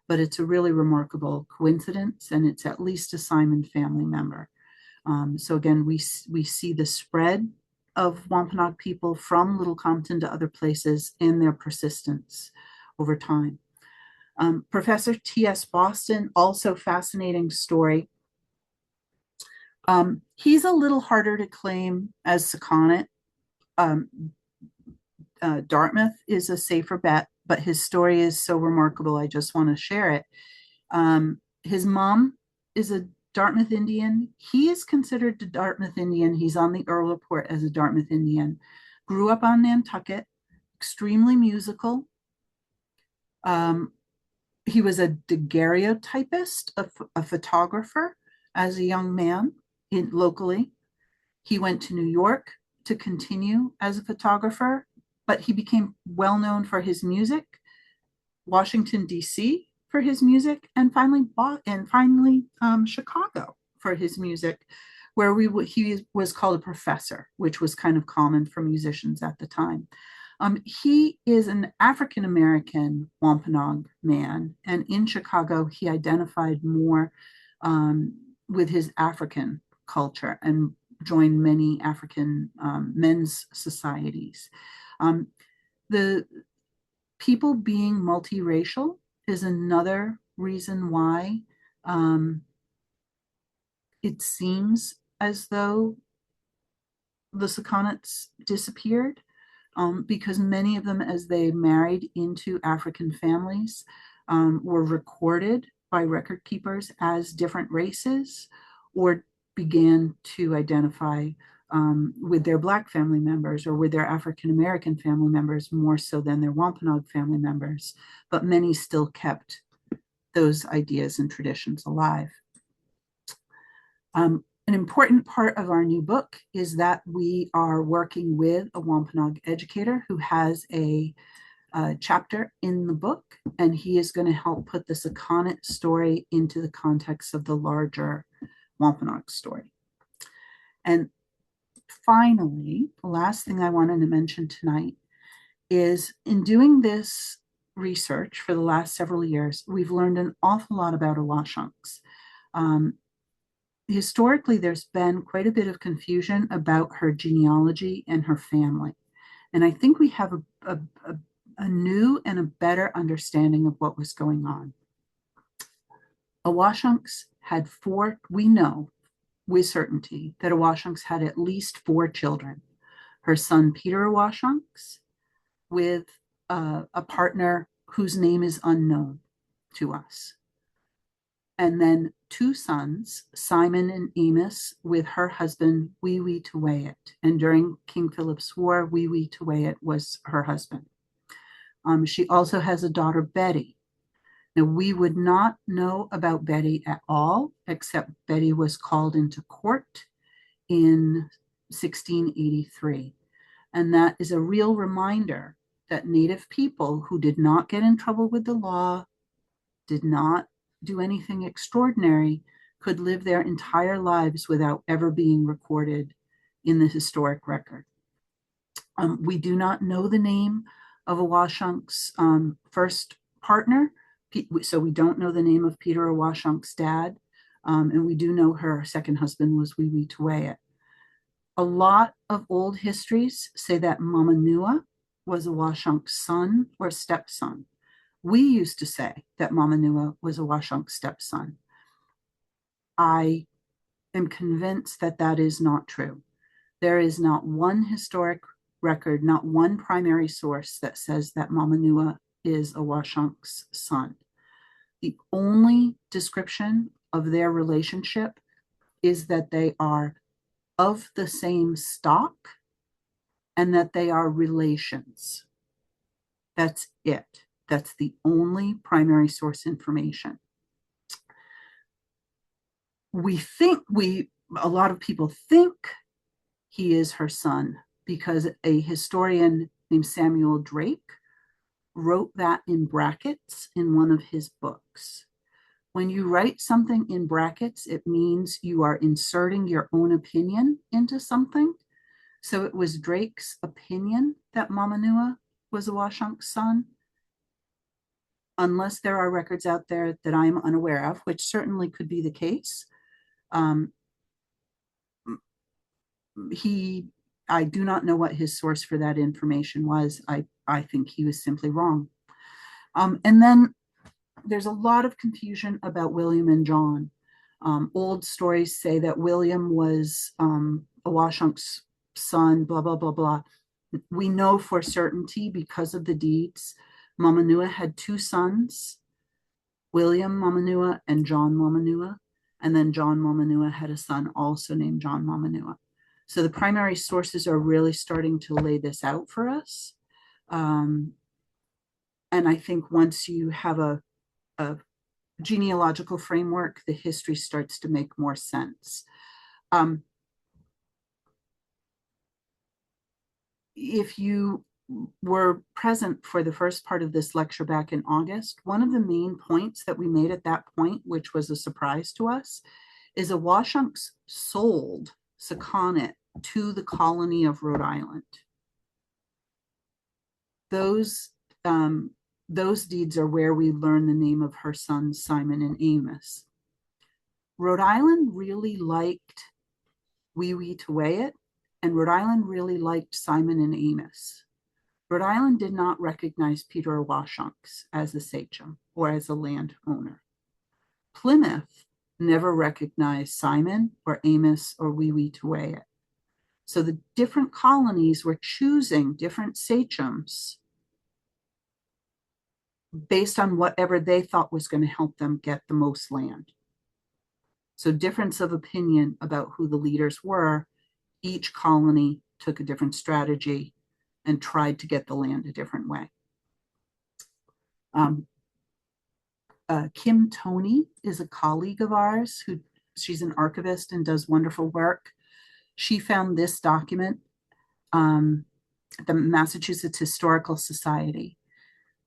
but it's a really remarkable coincidence, and it's at least a Simon family member. So again, we see the spread of Wampanoag people from Little Compton to other places and their persistence over time. Professor T.S. Boston, also fascinating story. He's a little harder to claim as Sakonnet. Dartmouth is a safer bet, but his story is so remarkable, I just want to share it. His mom is a Dartmouth Indian. He is considered a Dartmouth Indian. He's on the Earl Report as a Dartmouth Indian. Grew up on Nantucket, extremely musical. He was a daguerreotypist, a photographer as a young man locally. He went to New York to continue as a photographer, but he became well known for his music, Washington, D.C. for his music, and finally Chicago for his music. where he was called a professor, which was kind of common for musicians at the time. He is an African-American Wampanoag man, and in Chicago, he identified more with his African culture and joined many African men's societies. The people being multiracial is another reason why it seems as though the Sakonnets disappeared, because many of them, as they married into African families, were recorded by record keepers as different races, or began to identify with their Black family members or with their African American family members more so than their Wampanoag family members. But many still kept those ideas and traditions alive. An important part of our new book is that we are working with a Wampanoag educator who has a chapter in the book, and he is going to help put the Sakonnet story into the context of the larger Wampanoag story. And finally, the last thing I wanted to mention tonight is, in doing this research for the last several years, we've learned an awful lot about Awashonks. Historically, there's been quite a bit of confusion about her genealogy and her family. And I think we have a new and a better understanding of what was going on. Awashonks had we know with certainty that Awashonks had at least 4 children. Her son, Peter Awashonks, with a partner whose name is unknown to us. And then 2 sons, Simon and Amos, with her husband, Wee Tewayet. And during King Philip's War, Wee Tewayet was her husband. She also has a daughter, Betty. Now, we would not know about Betty at all, except Betty was called into court in 1683. And that is a real reminder that Native people who did not get in trouble with the law, did not do anything extraordinary, could live their entire lives without ever being recorded in the historic record. We do not know the name of Awashonks' first partner, so we don't know the name of Peter Awashonks' dad, and we do know her second husband was Wee Tewayet. A lot of old histories say that Mamanuah was Awashonks' son or stepson. We used to say that Mamanuah was Awashonks' stepson. I am convinced that that is not true. There is not one historic record, not one primary source that says that Mamanuah is Awashonks' son. The only description of their relationship is that they are of the same stock and that they are relations. That's it. That's the only primary source information. A lot of people think he is her son because a historian named Samuel Drake wrote that in brackets in one of his books. When you write something in brackets, it means you are inserting your own opinion into something. So it was Drake's opinion that Mamanuah was Awashonks' son, unless there are records out there that I'm unaware of, which certainly could be the case. I do not know what his source for that information was. I think he was simply wrong. And then there's a lot of confusion about William and John. Old stories say that William was Awashonks' son, blah, blah, blah, blah. We know for certainty because of the deeds, Mamanuah had 2 sons, William Mamanuah and John Mamanuah. And then John Mamanuah had a son also named John Mamanuah. So the primary sources are really starting to lay this out for us. And I think once you have a genealogical framework, the history starts to make more sense. If you were present for the first part of this lecture back in August, one of the main points that we made at that point, which was a surprise to us, is Awashonks sold Sakonnet to the colony of Rhode Island. Those deeds are where we learn the name of her sons, Simon and Amos. Rhode Island really liked Wee-Wee-to-Way-It, and Rhode Island really liked Simon and Amos. Rhode Island did not recognize Peter Awashonks as a sachem or as a landowner. Plymouth never recognized Simon or Amos or Wee-Wee-to-Way-It. So the different colonies were choosing different sachems based on whatever they thought was going to help them get the most land. So difference of opinion about who the leaders were, each colony took a different strategy and tried to get the land a different way. Kim Toney is a colleague of ours she's an archivist and does wonderful work. She found this document, the Massachusetts Historical Society.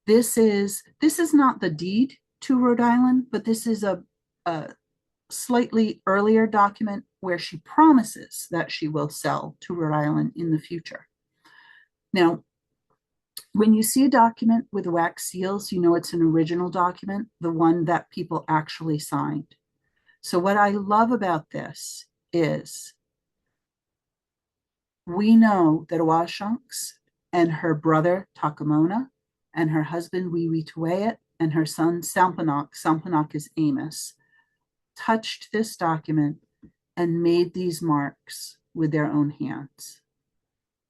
This is not the deed to Rhode Island, but this is a slightly earlier document where she promises that she will sell to Rhode Island in the future. Now, when you see a document with wax seals, you know it's an original document, the one that people actually signed. So what I love about this is we know that Awashonks and her brother Takamona and her husband Wee-Wee-to-Way-It and her son Sampanok is Amos, touched this document and made these marks with their own hands.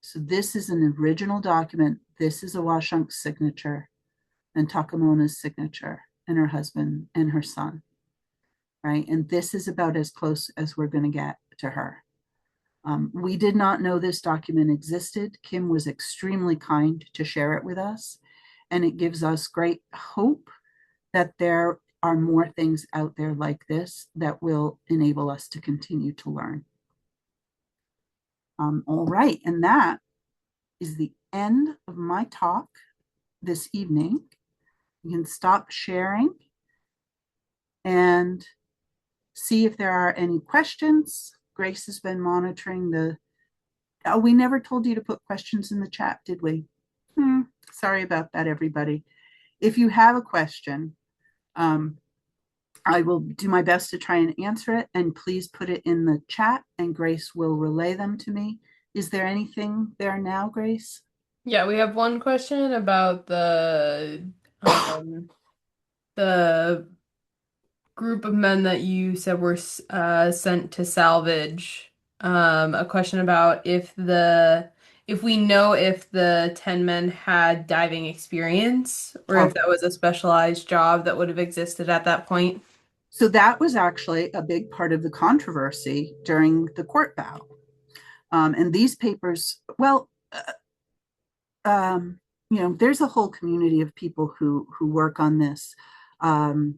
So this is an original document. This is Awashonks' signature and Takamona's signature and her husband and her son, right? And this is about as close as we're going to get to her. We did not know this document existed. Kim was extremely kind to share it with us, and it gives us great hope that there are more things out there like this that will enable us to continue to learn. All right, and that is the end of my talk this evening. You can stop sharing and see if there are any questions. Grace has been monitoring we never told you to put questions in the chat, did we? Sorry about that, everybody. If you have a question, I will do my best to try and answer it, and please put it in the chat and Grace will relay them to me. Is there anything there now, Grace? Yeah, we have one question about the group of men that you said were sent to salvage. A question about if we know if the 10 men had diving experience or if that was a specialized job that would have existed at that point. So that was actually a big part of the controversy during the court battle. And these papers, well, there's a whole community of people who work on this. And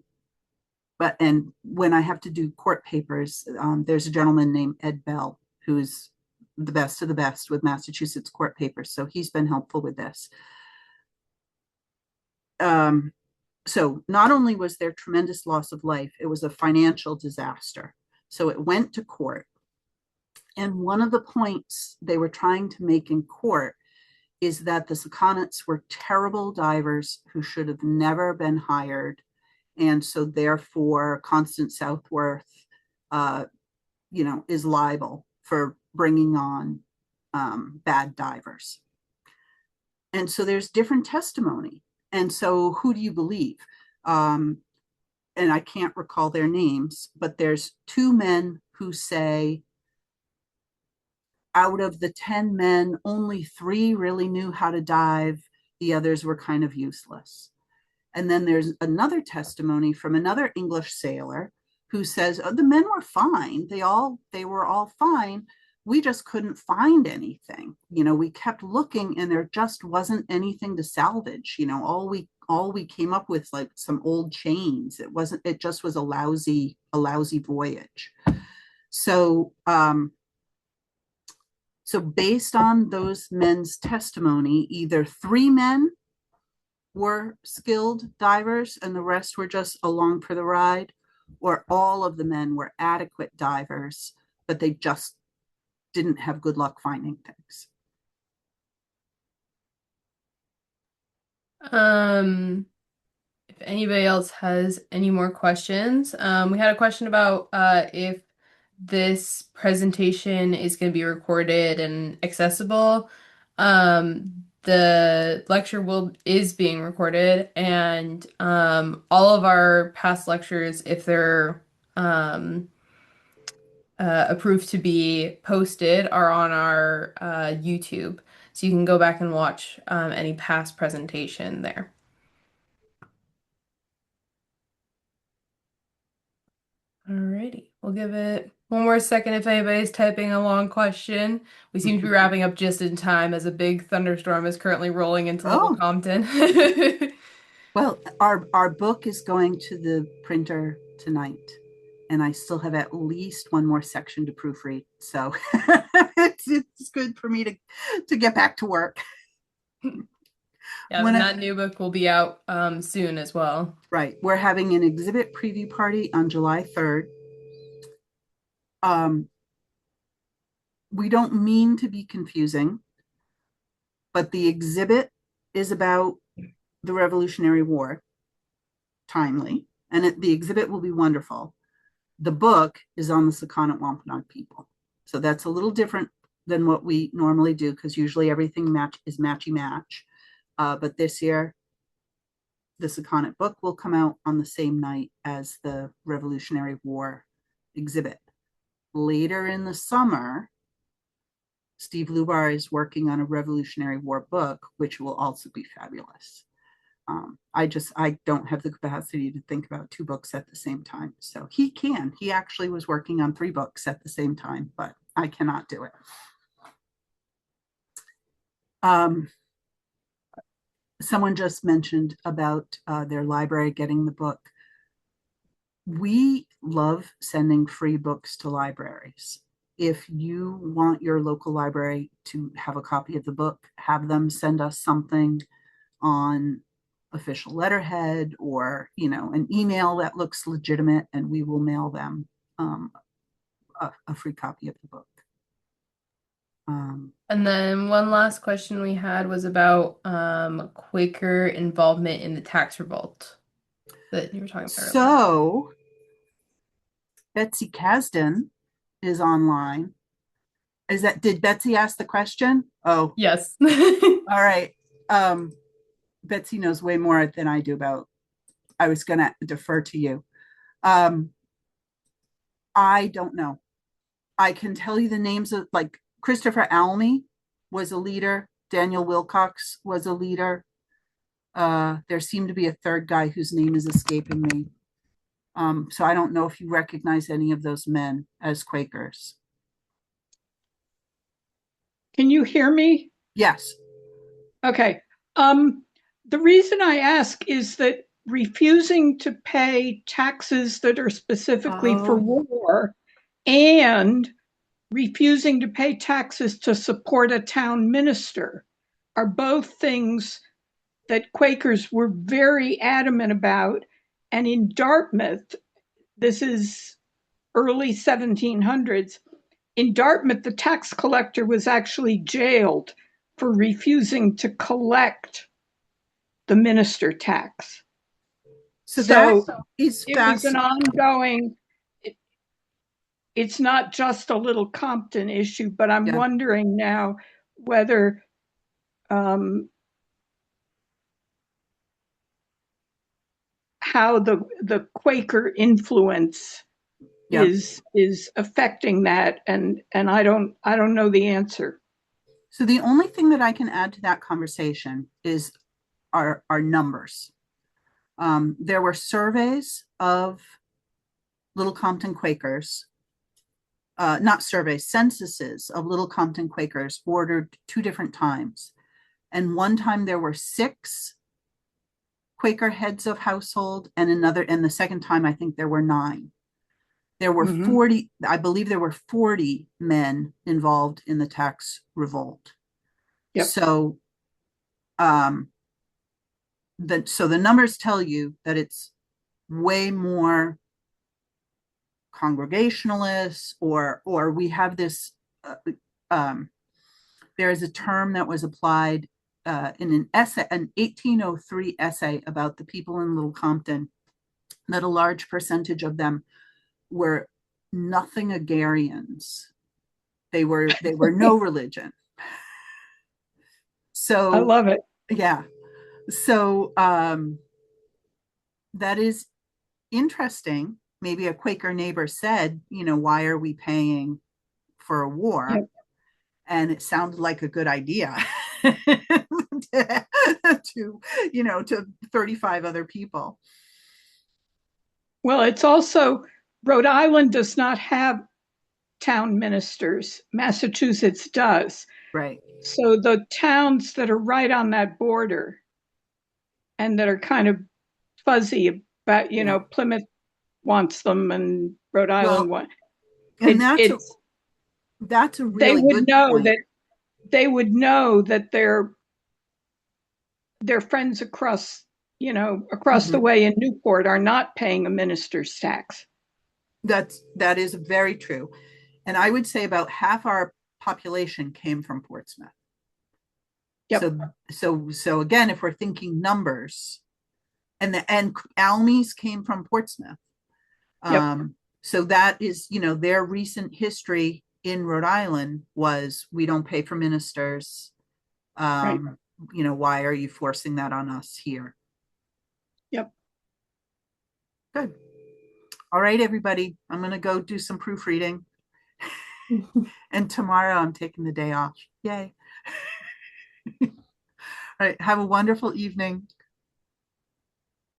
when I have to do court papers, there's a gentleman named Ed Bell, who's the best of the best with Massachusetts court papers. So he's been helpful with this. So not only was there tremendous loss of life, it was a financial disaster. So it went to court. And one of the points they were trying to make in court is that the Sakonnets were terrible divers who should have never been hired. And so therefore Constance Southworth, is liable for bringing on bad divers. And so there's different testimony. And so who do you believe? And I can't recall their names, but there's 2 men who say out of the 10 men, only 3 really knew how to dive. The others were kind of useless. And then there's another testimony from another English sailor who says, the men were fine. They were all fine. We just couldn't find anything. We kept looking and there just wasn't anything to salvage. All we came up with like some old chains. It just was a lousy voyage. So based on those men's testimony, either 3 men were skilled divers and the rest were just along for the ride, or all of the men were adequate divers, but they just didn't have good luck finding things. If anybody else has any more questions, we had a question about if this presentation is going to be recorded and accessible. The lecture is being recorded, and all of our past lectures, if they're approved to be posted, are on our YouTube. So you can go back and watch any past presentation there. Alrighty, we'll give it one more second if anybody's typing a long question. We seem to be wrapping up just in time as a big thunderstorm is currently rolling into Little Oh, Compton. well, our book is going to the printer tonight, and I still have at least one more section to proofread. So it's good for me to get back to work. Yeah, and that new book will be out soon as well. Right. We're having an exhibit preview party on July 3rd. We don't mean to be confusing, but the exhibit is about the Revolutionary War, timely, and the exhibit will be wonderful. The book is on the Sakonnet Wampanoag people. So that's a little different than what we normally do, because usually everything is matchy-match. But this year, the Sakonnet book will come out on the same night as the Revolutionary War exhibit. Later in the summer, Steve Lubar is working on a Revolutionary War book, which will also be fabulous. I don't have the capacity to think about two books at the same time. So he can. He actually was working on 3 books at the same time, but I cannot do it. Someone just mentioned about their library getting the book. We love sending free books to libraries. If you want your local library to have a copy of the book, have them send us something on official letterhead or an email that looks legitimate, and we will mail them a free copy of the book. And then one last question we had was about Quaker involvement in the tax revolt that you were talking about earlier. So Betsy Kasdan is online. Did Betsy ask the question? Oh, yes. All right. Betsy knows way more than I do about. I was going to defer to you. I don't know. I can tell you the names of, like, Christopher Almy was a leader. Daniel Wilcox was a leader. There seemed to be a third guy whose name is escaping me. So I don't know if you recognize any of those men as Quakers. Can you hear me? Yes. Okay. The reason I ask is that refusing to pay taxes that are specifically for war and refusing to pay taxes to support a town minister are both things that Quakers were very adamant about. And in Dartmouth, this is early 1700s, in Dartmouth, the tax collector was actually jailed for refusing to collect the minister tax. So that is it was an ongoing, it's not just a Little Compton issue, but I'm wondering now whether how the Quaker influence is affecting that, and I don't know the answer. So the only thing that I can add to that conversation is our numbers. There were surveys of Little Compton Quakers, not surveys, censuses of Little Compton Quakers ordered 2 different times. And one time there were 6 Quaker heads of household, and the second time I think there were 9. There were 40, I believe there were 40 men involved in the tax revolt. Yep. So, the numbers tell you that it's way more Congregationalists, or we have this, there is a term that was applied in an essay, an 1803 essay about the people in Little Compton, that a large percentage of them were nothing-agarians. They were no religion. So I love it. yeah. So that is interesting. Maybe a Quaker neighbor said, why are we paying for a war? Yep. And it sounded like a good idea to 35 other people. Well, it's also, Rhode Island does not have town ministers. Massachusetts does. Right. So the towns that are right on that border and that are kind of fuzzy about, Plymouth wants them and Rhode Island wants. And that's a really good point. They would know that their friends across the way in Newport are not paying a minister's tax. That is very true. And I would say about half our population came from Portsmouth. Yep. So again, if we're thinking numbers, and Almies came from Portsmouth. Yep. So that is, their recent history in Rhode Island was, we don't pay for ministers. Right. Why are you forcing that on us here? Yep. Good. All right, everybody. I'm going to go do some proofreading. And tomorrow I'm taking the day off. Yay. All right. Have a wonderful evening.